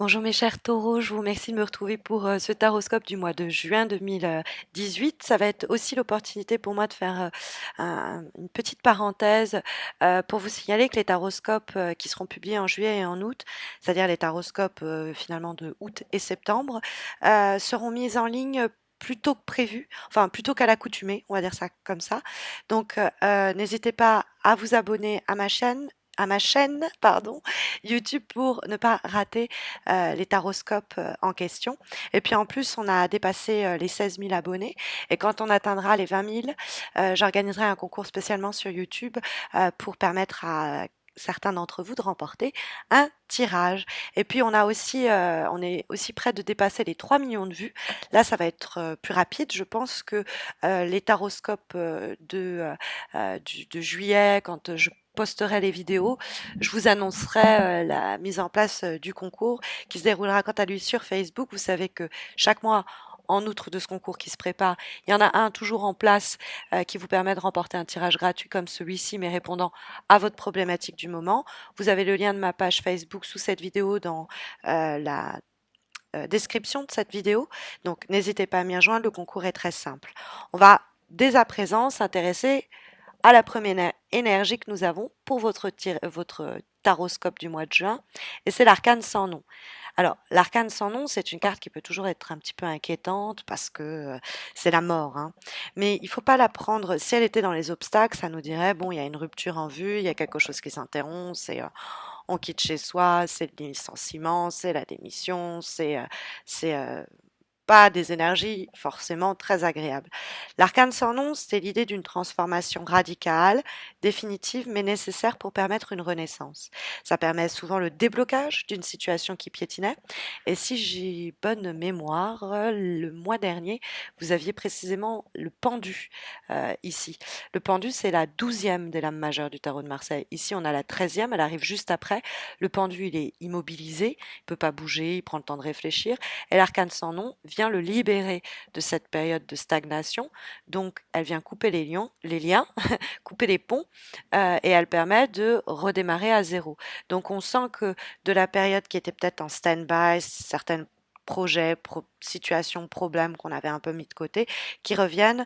Bonjour mes chers taureaux, je vous remercie de me retrouver pour ce taroscope du mois de juin 2018. Ça va être aussi l'opportunité pour moi de faire une petite parenthèse pour vous signaler que les taroscopes qui seront publiés en juillet et en août, c'est-à-dire les taroscopes finalement de août et septembre, seront mis en ligne plus tôt que prévu, enfin plutôt qu'à l'accoutumée, on va dire ça comme ça. Donc n'hésitez pas à vous abonner à ma chaîne, pardon, YouTube pour ne pas rater les taroscopes en question. Et puis en plus, on a dépassé les 16 000 abonnés. Et quand on atteindra les 20 000, j'organiserai un concours spécialement sur YouTube pour permettre à certains d'entre vous de remporter un tirage. Et puis on est aussi près de dépasser les 3 millions de vues. Là, ça va être plus rapide. Je pense que les taroscopes de juillet, quand je posterai les vidéos, je vous annoncerai la mise en place du concours qui se déroulera quant à lui sur Facebook. Vous savez que chaque mois, en outre de ce concours qui se prépare, il y en a un toujours en place qui vous permet de remporter un tirage gratuit comme celui-ci, mais répondant à votre problématique du moment. Vous avez le lien de ma page Facebook sous cette vidéo dans la description de cette vidéo. Donc n'hésitez pas à m'y rejoindre, le concours est très simple. On va dès à présent s'intéresser à la première énergie que nous avons pour votre taroscope du mois de juin, et c'est l'arcane sans nom. Alors, l'arcane sans nom, c'est une carte qui peut toujours être un petit peu inquiétante parce que c'est la mort, hein. Mais il ne faut pas la prendre, si elle était dans les obstacles, ça nous dirait, bon, il y a une rupture en vue, il y a quelque chose qui s'interrompt, on quitte chez soi, c'est le licenciement, c'est la démission, c'est pas des énergies forcément très agréables. L'arcane sans nom, c'est l'idée d'une transformation radicale, définitive, mais nécessaire pour permettre une renaissance. Ça permet souvent le déblocage d'une situation qui piétinait. Et si j'ai bonne mémoire, le mois dernier, vous aviez précisément le pendu ici. Le pendu, c'est la 12e des lames majeures du tarot de Marseille. Ici, on a la 13e, elle arrive juste après. Le pendu, il est immobilisé, il peut pas bouger, il prend le temps de réfléchir. Et l'arcane sans nom vient le libérer de cette période de stagnation. Donc, elle vient couper les liens, couper les ponts, et elle permet de redémarrer à zéro. Donc, on sent que de la période qui était peut-être en stand-by, certains projets, situations, problèmes qu'on avait un peu mis de côté, qui reviennent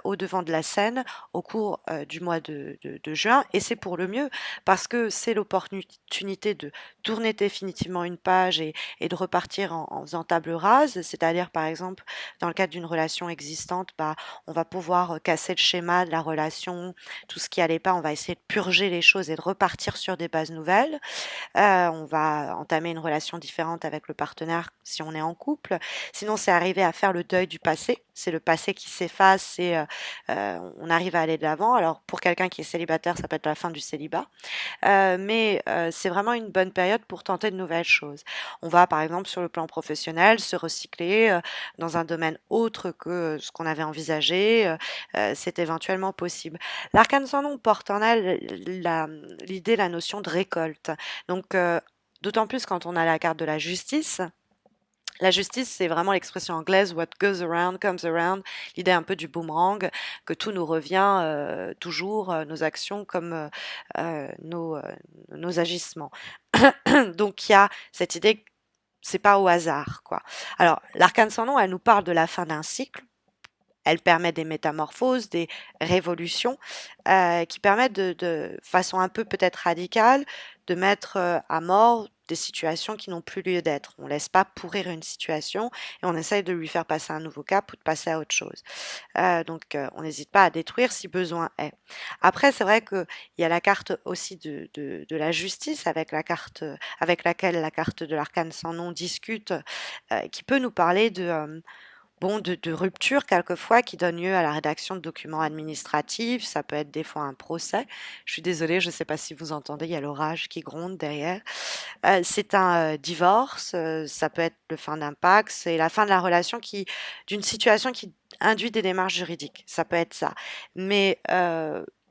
au devant de la scène au cours du mois de juin. Et c'est pour le mieux, parce que c'est l'opportunité de tourner définitivement une page et de repartir en faisant table rase. C'est-à-dire, par exemple, dans le cadre d'une relation existante, bah, on va pouvoir casser le schéma de la relation, tout ce qui allait pas, on va essayer de purger les choses et de repartir sur des bases nouvelles. On va entamer une relation différente avec le partenaire si on est en couple. Sinon, c'est arriver à faire le deuil du passé. C'est le passé qui s'efface et on arrive à aller de l'avant. Alors, pour quelqu'un qui est célibataire, ça peut être la fin du célibat. Mais c'est vraiment une bonne période pour tenter de nouvelles choses. On va, par exemple, sur le plan professionnel, se recycler dans un domaine autre que ce qu'on avait envisagé. C'est éventuellement possible. L'arcane sans nom porte en elle l'idée, la notion de récolte. Donc, d'autant plus quand on a la carte de la justice. La justice, c'est vraiment l'expression anglaise what goes around comes around, l'idée un peu du boomerang, que tout nous revient toujours, nos actions comme nos agissements. Donc il y a cette idée que c'est pas au hasard, quoi. Alors, l'arcane sans nom, elle nous parle de la fin d'un cycle. Elle permet des métamorphoses, des révolutions qui permettent de façon un peu peut-être radicale, de mettre à mort des situations qui n'ont plus lieu d'être. On ne laisse pas pourrir une situation et on essaye de lui faire passer un nouveau cap ou de passer à autre chose. Donc on n'hésite pas à détruire si besoin est. Après, c'est vrai qu'il y a la carte aussi de la justice avec la carte avec laquelle la carte de l'arcane sans nom discute, qui peut nous parler de rupture quelquefois qui donne lieu à la rédaction de documents administratifs, ça peut être des fois un procès. Je suis désolée, je ne sais pas si vous entendez, il y a l'orage qui gronde derrière. C'est un divorce, ça peut être le fin d'un pacte, c'est la fin de la relation d'une situation qui induit des démarches juridiques, ça peut être ça. Mais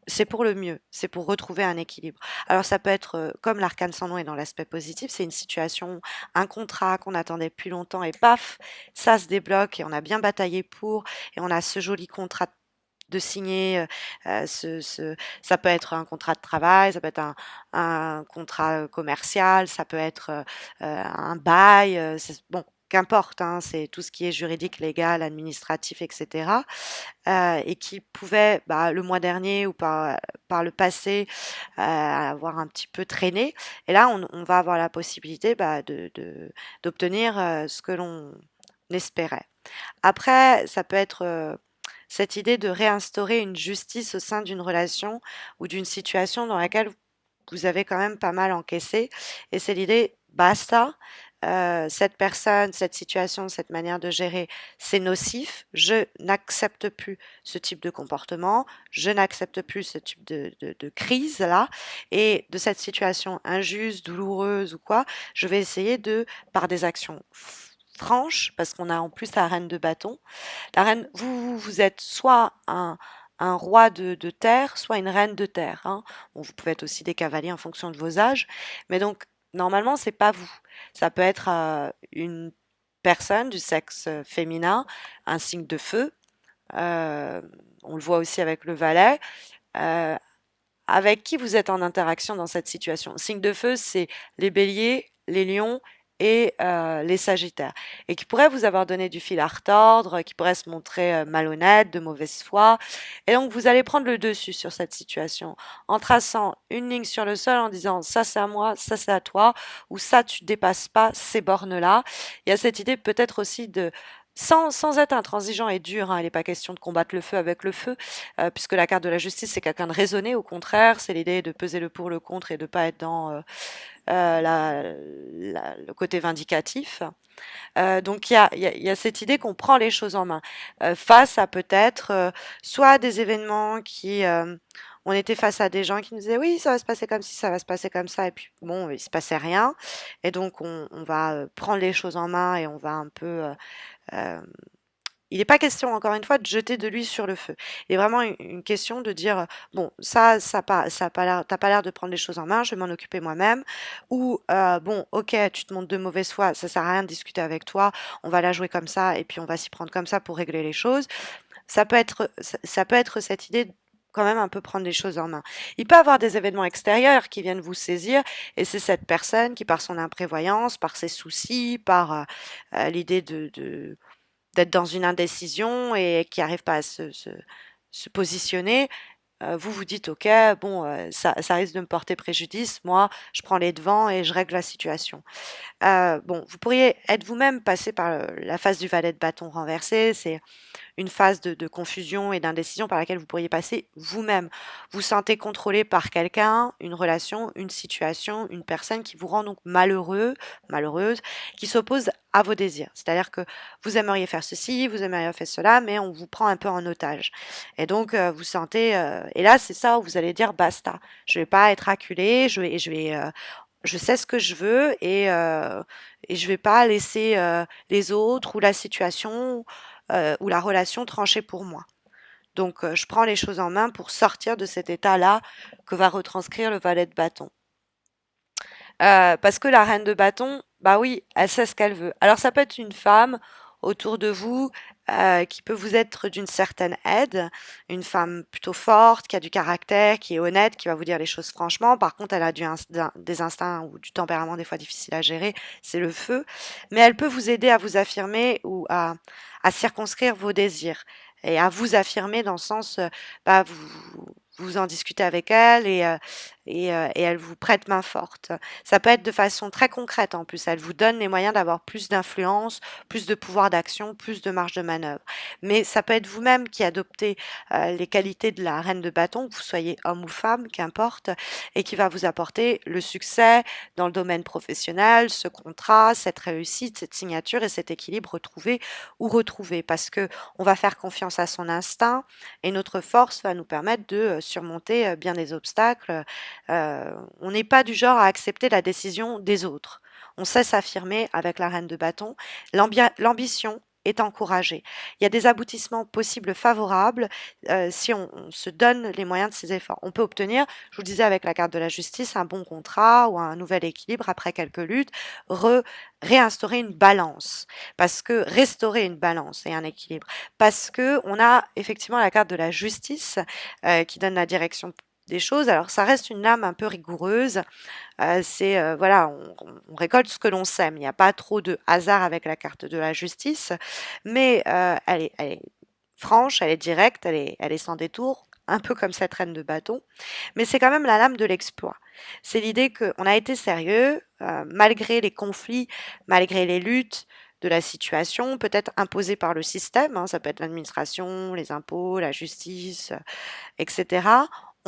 c'est pour le mieux, c'est pour retrouver un équilibre. Alors ça peut être, comme l'arcane sans nom est dans l'aspect positif, c'est une situation, un contrat qu'on attendait depuis longtemps et paf, ça se débloque et on a bien bataillé pour et on a ce joli contrat de signer, ça peut être un contrat de travail, ça peut être un contrat commercial, ça peut être un bail, bon, qu'importe, hein, c'est tout ce qui est juridique, légal, administratif, etc. Et qui pouvait, bah, le mois dernier ou par le passé, avoir un petit peu traîné. Et là, on va avoir la possibilité, bah, d'obtenir ce que l'on espérait. Après, ça peut être cette idée de réinstaurer une justice au sein d'une relation ou d'une situation dans laquelle vous avez quand même pas mal encaissé. Et c'est l'idée, basta, cette personne, cette situation, cette manière de gérer, c'est nocif. Je n'accepte plus ce type de comportement. Je n'accepte plus ce type de crise-là. Et de cette situation injuste, douloureuse ou quoi, je vais essayer de, par des actions franches, parce qu'on a en plus la reine de bâton. La reine, vous êtes soit un roi de terre, soit une reine de terre, hein. Bon, vous pouvez être aussi des cavaliers en fonction de vos âges, mais donc normalement, c'est pas vous. Ça peut être une personne du sexe féminin, un signe de feu. euh, on le voit aussi avec le valet. euh, avec qui vous êtes en interaction dans cette situation. Signe de feu, c'est les béliers, les lions et les sagittaires. Et qui pourraient vous avoir donné du fil à retordre, qui pourraient se montrer malhonnêtes, de mauvaise foi. Et donc, vous allez prendre le dessus sur cette situation en traçant une ligne sur le sol en disant ça c'est à moi, ça c'est à toi, ou ça tu dépasses pas ces bornes-là. Il y a cette idée peut-être aussi de sans être intransigeant et dur, hein, il n'est pas question de combattre le feu avec le feu, puisque la carte de la justice, c'est quelqu'un de raisonné, au contraire, c'est l'idée de peser le pour, le contre et de ne pas être dans le côté vindicatif. Donc il y a cette idée qu'on prend les choses en main face à peut-être soit des événements qui... on était face à des gens qui nous disaient oui, ça va se passer comme ci, ça va se passer comme ça, et puis bon, il se passait rien. Et donc on va prendre les choses en main et on va un peu euh, il n'est pas question, encore une fois, de jeter de l'huile sur le feu. Il est vraiment une question de dire, bon, ça a pas l'air, t'as pas l'air de prendre les choses en main, je vais m'en occuper moi-même. Ou, bon, ok, tu te montres de mauvaise foi, ça sert à rien de discuter avec toi, on va la jouer comme ça et puis on va s'y prendre comme ça pour régler les choses. Ça peut être cette idée de quand même un peu prendre les choses en main. Il peut y avoir des événements extérieurs qui viennent vous saisir et c'est cette personne qui, par son imprévoyance, par ses soucis, par l'idée d'être dans une indécision et qui n'arrive pas à se positionner, vous vous dites ok, bon, ça risque de me porter préjudice, moi je prends les devants et je règle la situation. Bon, vous pourriez être vous-même passé par la phase du valet de bâton renversé, c'est une phase de confusion et d'indécision par laquelle vous pourriez passer vous-même. Vous sentez contrôlé par quelqu'un, une relation, une situation, une personne qui vous rend donc malheureux, malheureuse, qui s'oppose à vos désirs. C'est-à-dire que vous aimeriez faire ceci, vous aimeriez faire cela, mais on vous prend un peu en otage. Et donc vous sentez, et là c'est ça où vous allez dire basta. Je vais pas être acculé, je sais ce que je veux et je vais pas laisser les autres ou la situation ou la relation trancher pour moi. Donc, je prends les choses en main pour sortir de cet état-là que va retranscrire le valet de bâton. Parce que la reine de bâton, bah oui, elle sait ce qu'elle veut. Alors, ça peut être une femme autour de vous qui peut vous être d'une certaine aide, une femme plutôt forte, qui a du caractère, qui est honnête, qui va vous dire les choses franchement. Par contre, elle a des instincts ou du tempérament des fois difficile à gérer, c'est le feu. Mais elle peut vous aider à vous affirmer ou à circonscrire vos désirs et à vous affirmer dans le sens, bah, vous en discutez avec elle et elle vous prête main forte. Ça peut être de façon très concrète en plus. Elle vous donne les moyens d'avoir plus d'influence, plus de pouvoir d'action, plus de marge de manœuvre. Mais ça peut être vous-même qui adoptez les qualités de la reine de bâton, que vous soyez homme ou femme, qu'importe, et qui va vous apporter le succès dans le domaine professionnel, ce contrat, cette réussite, cette signature et cet équilibre retrouvé ou retrouvé. Parce que on va faire confiance à son instinct et notre force va nous permettre de surmonter bien des obstacles. On n'est pas du genre à accepter la décision des autres. On sait s'affirmer avec la reine de bâton. L'ambition est encouragé. Il y a des aboutissements possibles favorables si on se donne les moyens de ses efforts. On peut obtenir, je vous le disais avec la carte de la justice, un bon contrat ou un nouvel équilibre après quelques luttes, réinstaurer une balance, parce que restaurer une balance et un équilibre, parce que on a effectivement la carte de la justice qui donne la direction des choses. Alors ça reste une lame un peu rigoureuse, c'est voilà, on récolte ce que l'on sème. Il n'y a pas trop de hasard avec la carte de la justice, mais elle est franche, elle est directe, elle est sans détour, un peu comme cette reine de bâton, mais c'est quand même la lame de l'exploit. C'est l'idée qu'on a été sérieux, malgré les conflits, malgré les luttes de la situation, peut-être imposées par le système, hein, ça peut être l'administration, les impôts, la justice, etc.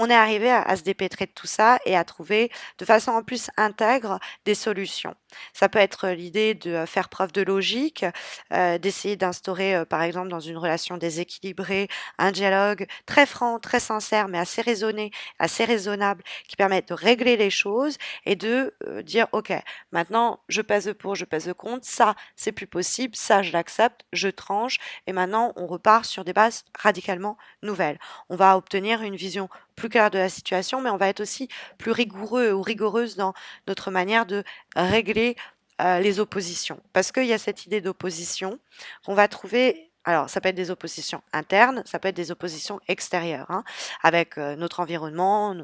On est arrivé à se dépêtrer de tout ça et à trouver de façon en plus intègre des solutions. Ça peut être l'idée de faire preuve de logique, d'essayer d'instaurer, par exemple, dans une relation déséquilibrée, un dialogue très franc, très sincère, mais assez raisonné, assez raisonnable, qui permette de régler les choses et de dire, OK, maintenant, je pèse le pour, je pèse le contre, ça, c'est plus possible, ça, je l'accepte, je tranche, et maintenant, on repart sur des bases radicalement nouvelles. On va obtenir une vision plus claire de la situation, mais on va être aussi plus rigoureux ou rigoureuse dans notre manière de régler les oppositions. Parce qu'il y a cette idée d'opposition qu'on va trouver. Alors, ça peut être des oppositions internes, ça peut être des oppositions extérieures, hein, avec notre environnement,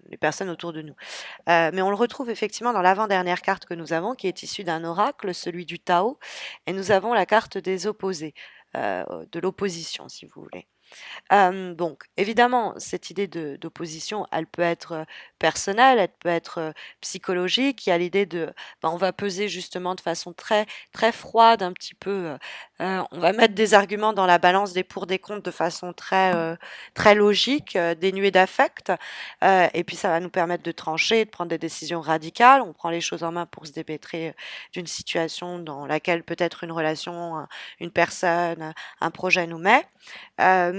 les personnes autour de nous. Mais on le retrouve effectivement dans l'avant-dernière carte que nous avons, qui est issue d'un oracle, celui du Tao, et nous avons la carte des opposés, de l'opposition, si vous voulez. Donc évidemment, cette idée d'opposition, elle peut être, personnelle, elle peut être, psychologique. Il y a l'idée de, on va peser justement de façon très très froide un petit peu, on va mettre des arguments dans la balance des pour, des contre de façon très, très logique, dénuée d'affect, et puis ça va nous permettre de trancher, de prendre des décisions radicales. On prend les choses en main pour se dépêtrer, d'une situation dans laquelle peut-être une relation, une personne, un projet nous met.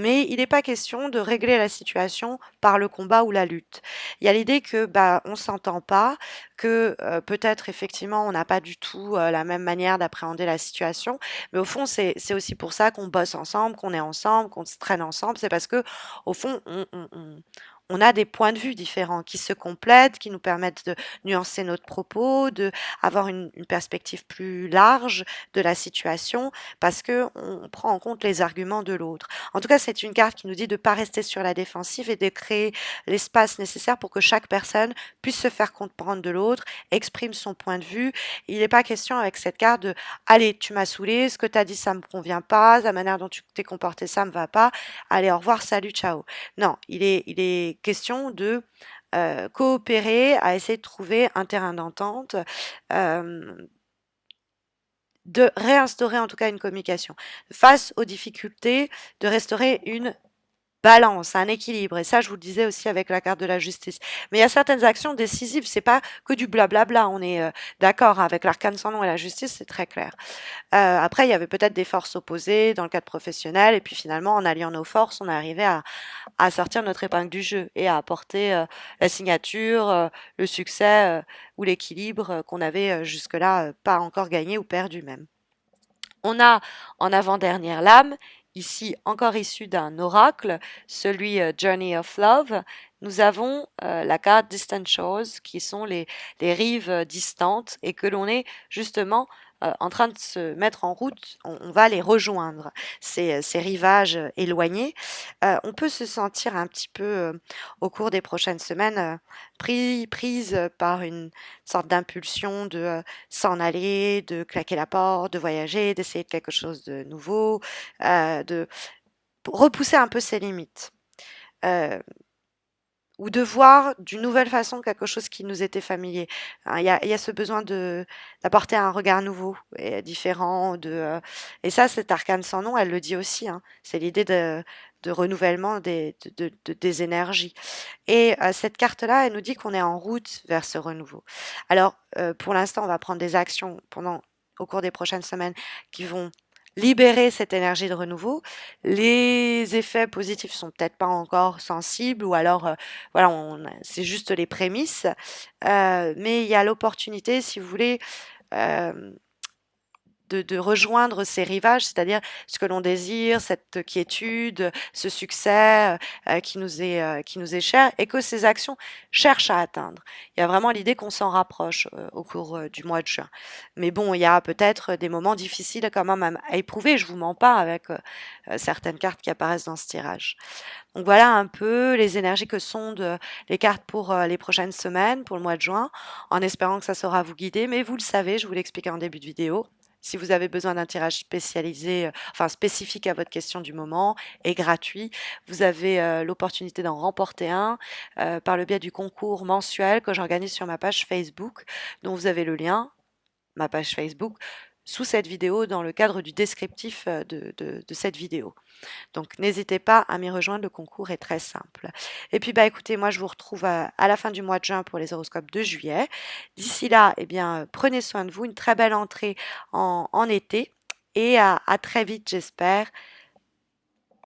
Mais il n'est pas question de régler la situation par le combat ou la lutte. Il y a l'idée que, on s'entend pas, que, peut-être effectivement on n'a pas du tout, la même manière d'appréhender la situation, mais au fond c'est aussi pour ça qu'on bosse ensemble, qu'on est ensemble, qu'on se traîne ensemble. C'est parce qu'au fond on a des points de vue différents qui se complètent, qui nous permettent de nuancer notre propos, d'avoir une perspective plus large de la situation, parce qu'on prend en compte les arguments de l'autre. En tout cas, c'est une carte qui nous dit de ne pas rester sur la défensive et de créer l'espace nécessaire pour que chaque personne puisse se faire comprendre de l'autre, exprime son point de vue. Il n'est pas question avec cette carte de allez, tu m'as saoulé, ce que tu as dit ça me convient pas, la manière dont tu t'es comporté ça me va pas. Allez, au revoir, salut, ciao. Non, il est question de coopérer, à essayer de trouver un terrain d'entente, euh, de réinstaurer en tout cas une communication. Face aux difficultés, de restaurer une balance, un équilibre. Et ça, je vous le disais aussi avec la carte de la justice. Mais il y a certaines actions décisives, c'est pas que du blablabla. On est d'accord hein, avec l'arcane sans nom et la justice, c'est très clair. Après, il y avait peut-être des forces opposées dans le cadre professionnel, et puis finalement, en alliant nos forces, on est arrivé à sortir notre épingle du jeu et à apporter la signature, le succès ou l'équilibre qu'on avait jusque-là pas encore gagné ou perdu même. On a en avant-dernière lame, ici encore issu d'un oracle, celui Journey of Love. Nous avons la carte Distant Shores, qui sont les rives distantes et que l'on est justement en train de se mettre en route. On va les rejoindre, ces rivages éloignés. On peut se sentir un petit peu au cours des prochaines semaines prise par une sorte d'impulsion de s'en aller, de claquer la porte, de voyager, d'essayer quelque chose de nouveau, de repousser un peu ses limites. Euh, ou de voir d'une nouvelle façon quelque chose qui nous était familier. Hein, il y a ce besoin d'apporter un regard nouveau et différent. Et ça, cette arcane sans nom, elle le dit aussi. Hein, c'est l'idée de renouvellement des énergies. Et cette carte-là, elle nous dit qu'on est en route vers ce renouveau. Alors, pour l'instant, on va prendre des actions au cours des prochaines semaines qui vont libérer cette énergie de renouveau. Les effets positifs sont peut-être pas encore sensibles ou alors voilà, c'est juste les prémices. Mais il y a l'opportunité, si vous voulez, euh, de rejoindre ces rivages, c'est-à-dire ce que l'on désire, cette quiétude, ce succès qui nous est cher et que ces actions cherchent à atteindre. Il y a vraiment l'idée qu'on s'en rapproche au cours du mois de juin. Mais bon, il y a peut-être des moments difficiles quand même à éprouver, je vous mens pas avec certaines cartes qui apparaissent dans ce tirage. Donc voilà un peu les énergies que sondent les cartes pour les prochaines semaines, pour le mois de juin, en espérant que ça saura vous guider. Mais vous le savez, je vous l'explique en début de vidéo. Si vous avez besoin d'un tirage spécialisé, enfin spécifique à votre question du moment et gratuit, vous avez l'opportunité d'en remporter un par le biais du concours mensuel que j'organise sur ma page Facebook, dont vous avez le lien, ma page Facebook, sous cette vidéo dans le cadre du descriptif de cette vidéo. Donc n'hésitez pas à m'y rejoindre, le concours est très simple. Et puis bah écoutez, moi je vous retrouve à la fin du mois de juin pour les horoscopes de juillet. D'ici là, eh bien prenez soin de vous, une très belle entrée en été et à très vite j'espère